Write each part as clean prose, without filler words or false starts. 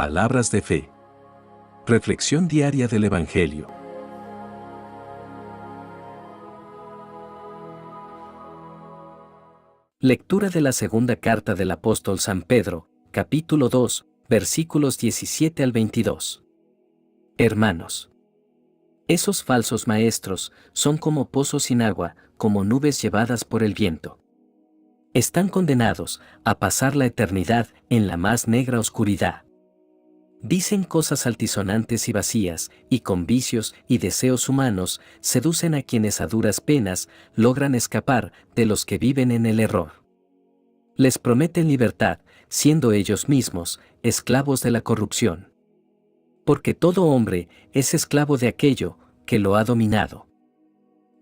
Palabras de fe. Reflexión diaria del Evangelio. Lectura de la segunda carta del apóstol San Pedro, capítulo 2, versículos 17 al 22. Hermanos, esos falsos maestros son como pozos sin agua, como nubes llevadas por el viento. Están condenados a pasar la eternidad en la más negra oscuridad. Dicen cosas altisonantes y vacías, y con vicios y deseos humanos seducen a quienes a duras penas logran escapar de los que viven en el error. Les prometen libertad, siendo ellos mismos esclavos de la corrupción. Porque todo hombre es esclavo de aquello que lo ha dominado.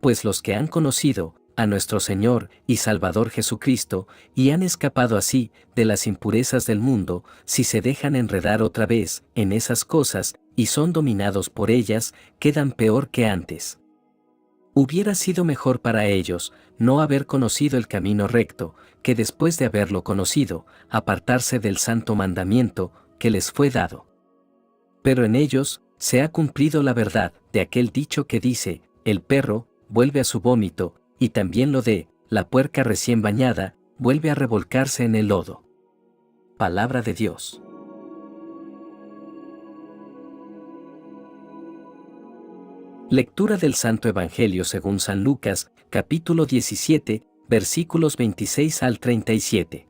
Pues los que han conocido a nuestro Señor y Salvador Jesucristo, y han escapado así de las impurezas del mundo, si se dejan enredar otra vez en esas cosas y son dominados por ellas, quedan peor que antes. Hubiera sido mejor para ellos no haber conocido el camino recto, que después de haberlo conocido, apartarse del santo mandamiento que les fue dado. Pero en ellos se ha cumplido la verdad de aquel dicho que dice: el perro vuelve a su vómito, y también lo de la puerca recién bañada vuelve a revolcarse en el lodo. Palabra de Dios. Lectura del Santo Evangelio según San Lucas, capítulo 17, versículos 26 al 37.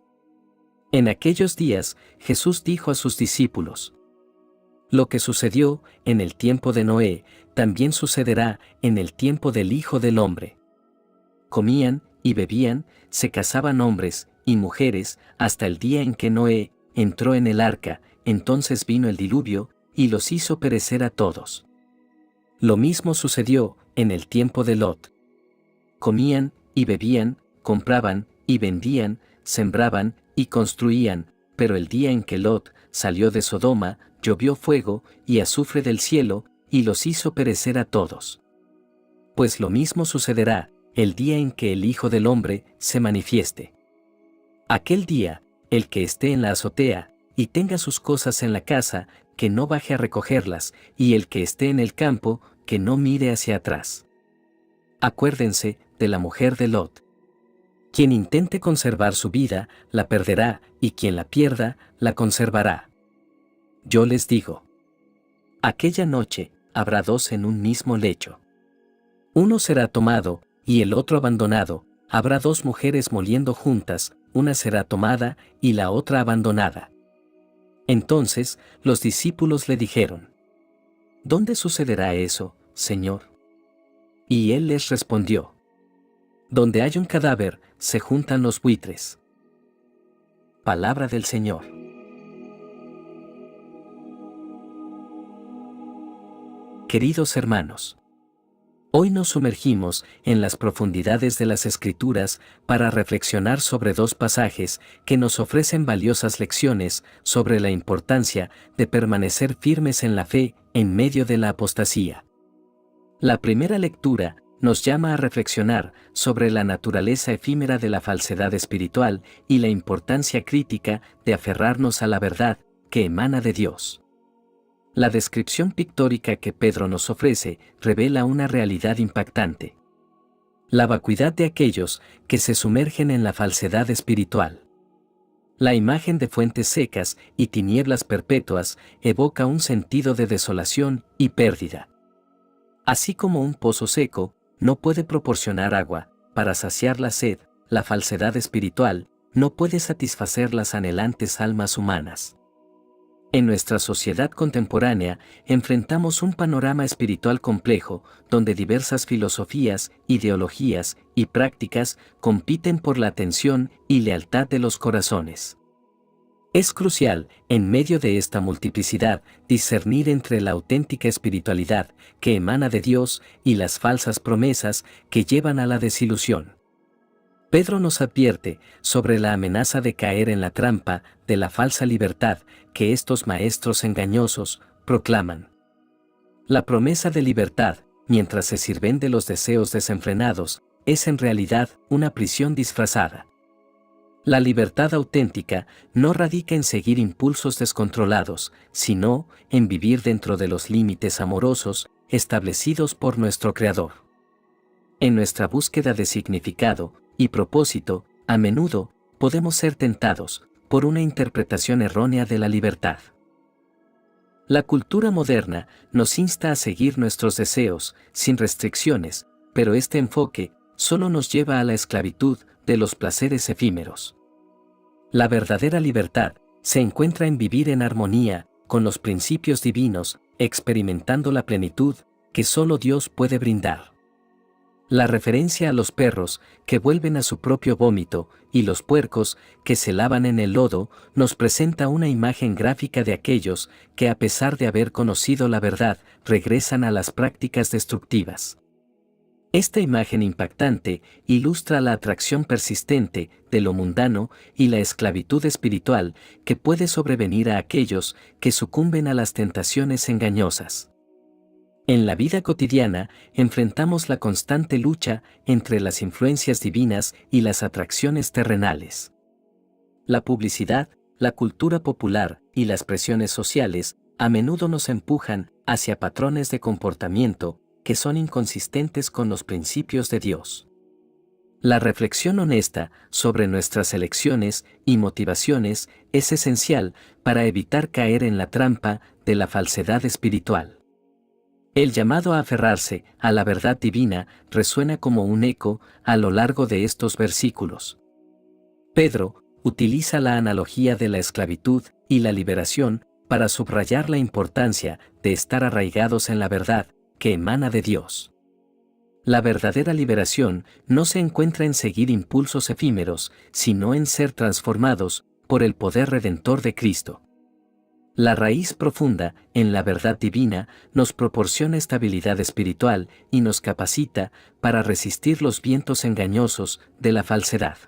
En aquellos días, Jesús dijo a sus discípulos: lo que sucedió en el tiempo de Noé, también sucederá en el tiempo del Hijo del Hombre. Comían y bebían, se casaban hombres y mujeres, hasta el día en que Noé entró en el arca, entonces vino el diluvio, y los hizo perecer a todos. Lo mismo sucedió en el tiempo de Lot. Comían y bebían, compraban y vendían, sembraban y construían, pero el día en que Lot salió de Sodoma, llovió fuego y azufre del cielo, y los hizo perecer a todos. Pues lo mismo sucederá el día en que el Hijo del Hombre se manifieste. Aquel día, el que esté en la azotea, y tenga sus cosas en la casa, que no baje a recogerlas, y el que esté en el campo, que no mire hacia atrás. Acuérdense de la mujer de Lot. Quien intente conservar su vida, la perderá, y quien la pierda, la conservará. Yo les digo: aquella noche habrá dos en un mismo lecho. Uno será tomado, y el otro abandonado. Habrá dos mujeres moliendo juntas, una será tomada, y la otra abandonada. Entonces los discípulos le dijeron: ¿dónde sucederá eso, Señor? Y él les respondió: donde hay un cadáver, se juntan los buitres. Palabra del Señor. Queridos hermanos, hoy nos sumergimos en las profundidades de las Escrituras para reflexionar sobre dos pasajes que nos ofrecen valiosas lecciones sobre la importancia de permanecer firmes en la fe en medio de la apostasía. La primera lectura nos llama a reflexionar sobre la naturaleza efímera de la falsedad espiritual y la importancia crítica de aferrarnos a la verdad que emana de Dios. La descripción pictórica que Pedro nos ofrece revela una realidad impactante: la vacuidad de aquellos que se sumergen en la falsedad espiritual. La imagen de fuentes secas y tinieblas perpetuas evoca un sentido de desolación y pérdida. Así como un pozo seco no puede proporcionar agua para saciar la sed, la falsedad espiritual no puede satisfacer las anhelantes almas humanas. En nuestra sociedad contemporánea enfrentamos un panorama espiritual complejo, donde diversas filosofías, ideologías y prácticas compiten por la atención y lealtad de los corazones. Es crucial, en medio de esta multiplicidad, discernir entre la auténtica espiritualidad que emana de Dios y las falsas promesas que llevan a la desilusión. Pedro nos advierte sobre la amenaza de caer en la trampa de la falsa libertad que estos maestros engañosos proclaman. La promesa de libertad, mientras se sirven de los deseos desenfrenados, es en realidad una prisión disfrazada. La libertad auténtica no radica en seguir impulsos descontrolados, sino en vivir dentro de los límites amorosos establecidos por nuestro Creador. En nuestra búsqueda de significado y propósito, a menudo podemos ser tentados por una interpretación errónea de la libertad. La cultura moderna nos insta a seguir nuestros deseos sin restricciones, pero este enfoque solo nos lleva a la esclavitud de los placeres efímeros. La verdadera libertad se encuentra en vivir en armonía con los principios divinos, experimentando la plenitud que solo Dios puede brindar. La referencia a los perros que vuelven a su propio vómito y los puercos que se lavan en el lodo nos presenta una imagen gráfica de aquellos que, a pesar de haber conocido la verdad, regresan a las prácticas destructivas. Esta imagen impactante ilustra la atracción persistente de lo mundano y la esclavitud espiritual que puede sobrevenir a aquellos que sucumben a las tentaciones engañosas. En la vida cotidiana enfrentamos la constante lucha entre las influencias divinas y las atracciones terrenales. La publicidad, la cultura popular y las presiones sociales a menudo nos empujan hacia patrones de comportamiento que son inconsistentes con los principios de Dios. La reflexión honesta sobre nuestras elecciones y motivaciones es esencial para evitar caer en la trampa de la falsedad espiritual. El llamado a aferrarse a la verdad divina resuena como un eco a lo largo de estos versículos. Pedro utiliza la analogía de la esclavitud y la liberación para subrayar la importancia de estar arraigados en la verdad que emana de Dios. La verdadera liberación no se encuentra en seguir impulsos efímeros, sino en ser transformados por el poder redentor de Cristo. La raíz profunda en la verdad divina nos proporciona estabilidad espiritual y nos capacita para resistir los vientos engañosos de la falsedad.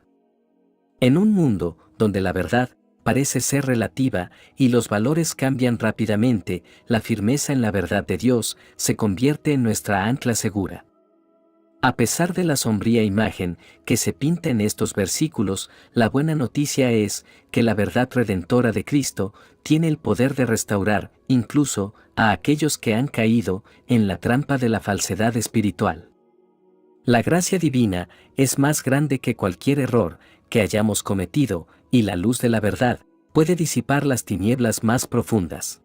En un mundo donde la verdad parece ser relativa y los valores cambian rápidamente, la firmeza en la verdad de Dios se convierte en nuestra ancla segura. A pesar de la sombría imagen que se pinta en estos versículos, la buena noticia es que la verdad redentora de Cristo tiene el poder de restaurar incluso a aquellos que han caído en la trampa de la falsedad espiritual. La gracia divina es más grande que cualquier error que hayamos cometido, y la luz de la verdad puede disipar las tinieblas más profundas.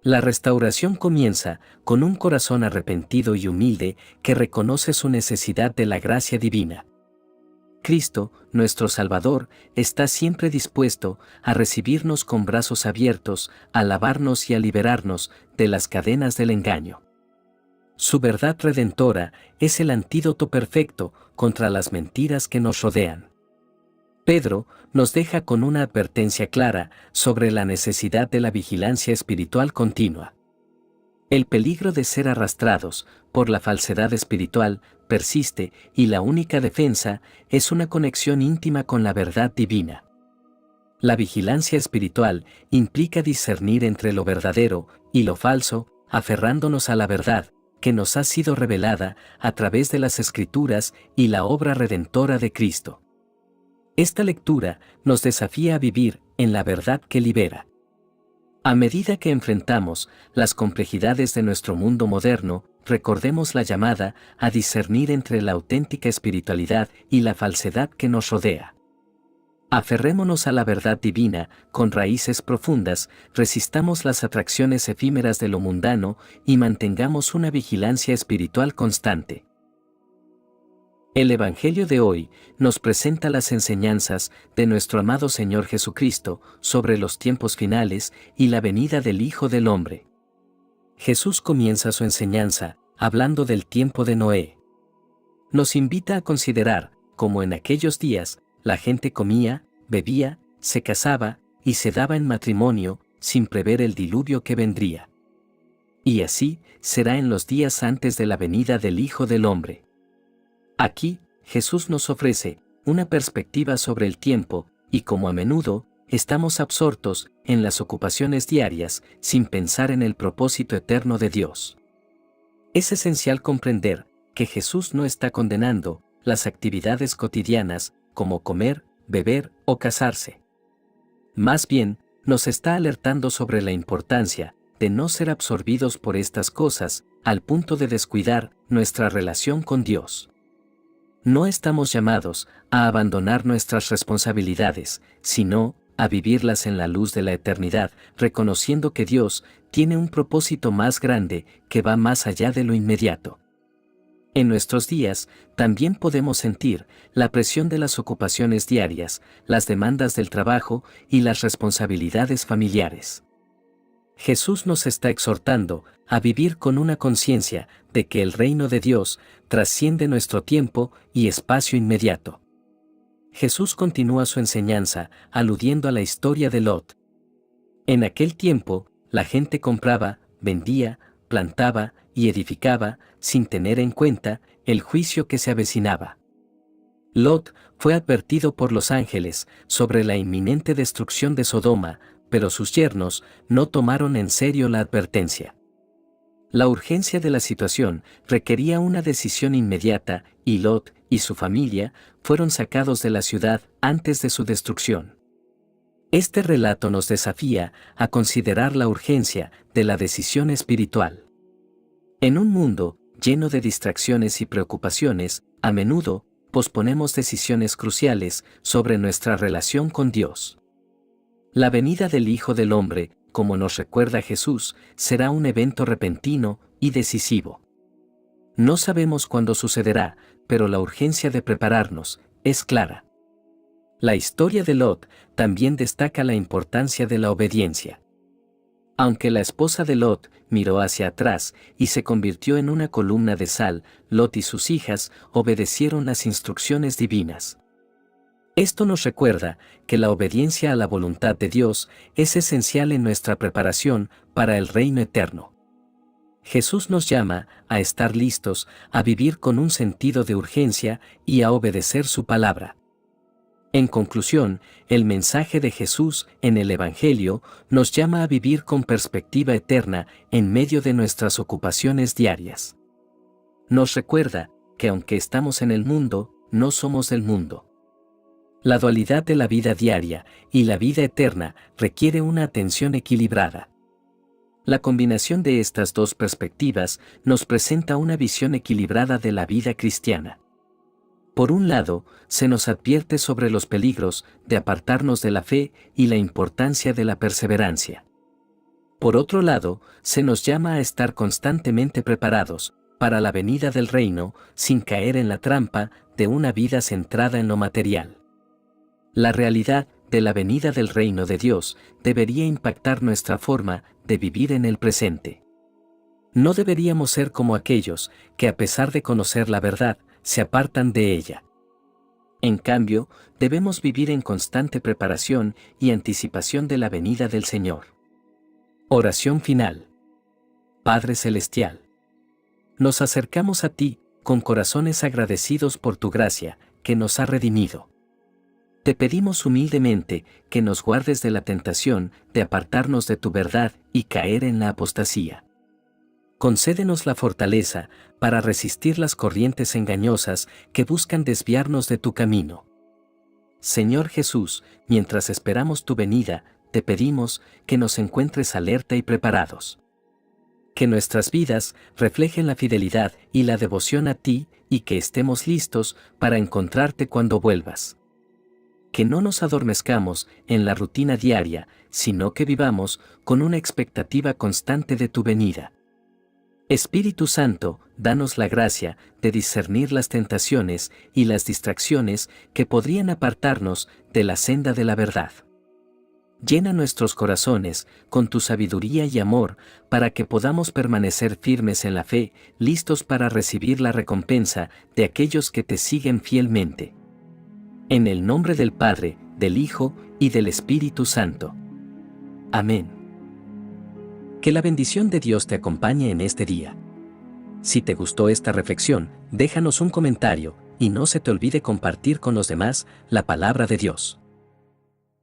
La restauración comienza con un corazón arrepentido y humilde que reconoce su necesidad de la gracia divina. Cristo, nuestro Salvador, está siempre dispuesto a recibirnos con brazos abiertos, a lavarnos y a liberarnos de las cadenas del engaño. Su verdad redentora es el antídoto perfecto contra las mentiras que nos rodean. Pedro nos deja con una advertencia clara sobre la necesidad de la vigilancia espiritual continua. El peligro de ser arrastrados por la falsedad espiritual persiste y la única defensa es una conexión íntima con la verdad divina. La vigilancia espiritual implica discernir entre lo verdadero y lo falso, aferrándonos a la verdad que nos ha sido revelada a través de las Escrituras y la obra redentora de Cristo. Esta lectura nos desafía a vivir en la verdad que libera. A medida que enfrentamos las complejidades de nuestro mundo moderno, recordemos la llamada a discernir entre la auténtica espiritualidad y la falsedad que nos rodea. Aferrémonos a la verdad divina con raíces profundas, resistamos las atracciones efímeras de lo mundano y mantengamos una vigilancia espiritual constante. El Evangelio de hoy nos presenta las enseñanzas de nuestro amado Señor Jesucristo sobre los tiempos finales y la venida del Hijo del Hombre. Jesús comienza su enseñanza hablando del tiempo de Noé. Nos invita a considerar cómo en aquellos días la gente comía, bebía, se casaba y se daba en matrimonio sin prever el diluvio que vendría. Y así será en los días antes de la venida del Hijo del Hombre. Aquí, Jesús nos ofrece una perspectiva sobre el tiempo, y como a menudo, estamos absortos en las ocupaciones diarias sin pensar en el propósito eterno de Dios. Es esencial comprender que Jesús no está condenando las actividades cotidianas como comer, beber o casarse. Más bien, nos está alertando sobre la importancia de no ser absorbidos por estas cosas, al punto de descuidar nuestra relación con Dios. No estamos llamados a abandonar nuestras responsabilidades, sino a vivirlas en la luz de la eternidad, reconociendo que Dios tiene un propósito más grande que va más allá de lo inmediato. En nuestros días, también podemos sentir la presión de las ocupaciones diarias, las demandas del trabajo y las responsabilidades familiares. Jesús nos está exhortando a vivir con una conciencia de que el reino de Dios trasciende nuestro tiempo y espacio inmediato. Jesús continúa su enseñanza aludiendo a la historia de Lot. En aquel tiempo, la gente compraba, vendía, plantaba y edificaba sin tener en cuenta el juicio que se avecinaba. Lot fue advertido por los ángeles sobre la inminente destrucción de Sodoma, pero sus yernos no tomaron en serio la advertencia. La urgencia de la situación requería una decisión inmediata y Lot y su familia fueron sacados de la ciudad antes de su destrucción. Este relato nos desafía a considerar la urgencia de la decisión espiritual. En un mundo lleno de distracciones y preocupaciones, a menudo posponemos decisiones cruciales sobre nuestra relación con Dios. La venida del Hijo del Hombre, como nos recuerda Jesús, será un evento repentino y decisivo. No sabemos cuándo sucederá, pero la urgencia de prepararnos es clara. La historia de Lot también destaca la importancia de la obediencia. Aunque la esposa de Lot miró hacia atrás y se convirtió en una columna de sal, Lot y sus hijas obedecieron las instrucciones divinas. Esto nos recuerda que la obediencia a la voluntad de Dios es esencial en nuestra preparación para el reino eterno. Jesús nos llama a estar listos, a vivir con un sentido de urgencia y a obedecer su palabra. En conclusión, el mensaje de Jesús en el Evangelio nos llama a vivir con perspectiva eterna en medio de nuestras ocupaciones diarias. Nos recuerda que aunque estamos en el mundo, no somos del mundo. La dualidad de la vida diaria y la vida eterna requiere una atención equilibrada. La combinación de estas dos perspectivas nos presenta una visión equilibrada de la vida cristiana. Por un lado, se nos advierte sobre los peligros de apartarnos de la fe y la importancia de la perseverancia. Por otro lado, se nos llama a estar constantemente preparados para la venida del reino sin caer en la trampa de una vida centrada en lo material. La realidad de la venida del reino de Dios debería impactar nuestra forma de vivir en el presente. No deberíamos ser como aquellos que, a pesar de conocer la verdad, se apartan de ella. En cambio, debemos vivir en constante preparación y anticipación de la venida del Señor. Oración final. Padre Celestial, nos acercamos a ti con corazones agradecidos por tu gracia, que nos ha redimido. Te pedimos humildemente que nos guardes de la tentación de apartarnos de tu verdad y caer en la apostasía. Concédenos la fortaleza para resistir las corrientes engañosas que buscan desviarnos de tu camino. Señor Jesús, mientras esperamos tu venida, te pedimos que nos encuentres alerta y preparados. Que nuestras vidas reflejen la fidelidad y la devoción a ti y que estemos listos para encontrarte cuando vuelvas. Que no nos adormezcamos en la rutina diaria, sino que vivamos con una expectativa constante de tu venida. Espíritu Santo, danos la gracia de discernir las tentaciones y las distracciones que podrían apartarnos de la senda de la verdad. Llena nuestros corazones con tu sabiduría y amor para que podamos permanecer firmes en la fe, listos para recibir la recompensa de aquellos que te siguen fielmente. En el nombre del Padre, del Hijo y del Espíritu Santo. Amén. Que la bendición de Dios te acompañe en este día. Si te gustó esta reflexión, déjanos un comentario y no se te olvide compartir con los demás la palabra de Dios.